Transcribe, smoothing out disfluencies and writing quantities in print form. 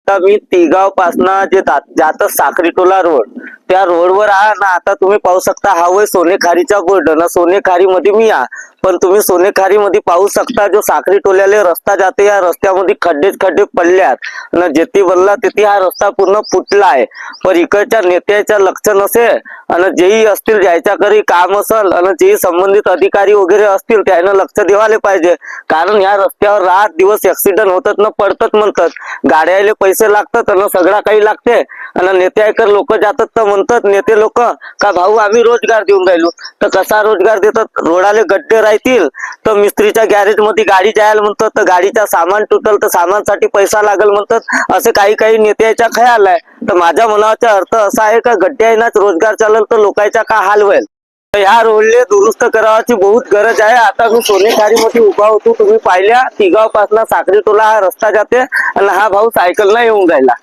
आता मी तिगाव पासना जे जात साखरी टोला रोड, त्या रोडवर आहे ना. आता तुम्ही पाहू शकता हा वय सोनेखारीचा बोर्ड ना. सोनेखारी मध्ये मी पण तुम्ही सोनेखारी मध्ये पाहू शकता जो साखरी टोल्याले रस्ता जाते, या रस्त्यामध्ये खड्डे पडल्यात ना. जेथे बनला तिथे हा रस्ता पूर्ण फुटला आहे. पण इकडच्या नेत्याच्या लक्ष नसेल आणि जेही असतील ज्याच्या घरी काम असेल आणि जे संबंधित अधिकारी वगैरे असतील त्यानं लक्ष द्यायला पाहिजे. कारण या रस्त्यावर रात दिवस ऍक्सिडेंट होतात ना, पडतात म्हणतात. गाड्याले पैसे लागतात आणि सगळं काही लागते. आणि नेत्याकर लोक जातात तर म्हणतात नेते लोक का भाऊ आम्ही रोजगार देऊन राहिलो. तर कसा रोजगार देतात? रोडाले गड्डे राहतील तर मिस्त्रीच्या गॅरेज मध्ये गाडी जायला म्हणतात, तर गाडीचा सामान तुटल तर सामानसाठी पैसा लागल म्हणतात. असे काही नेत्याच्या खयाल आहे. तर माझ्या मनाचा अर्थ असा आहे का गड्डे येण्याच रोजगार चालेल तर लोकांचा का हाल होईल. या रोडले दुरुस्त करावाची बहुत गरज आहे. आता मी सोनेखारी मध्ये उभा होतो, तुम्ही पाहिल्या तिगाव पासना साखरी टोला हा रस्ता जाते आणि हा भाऊ सायकलला येऊन राहिला.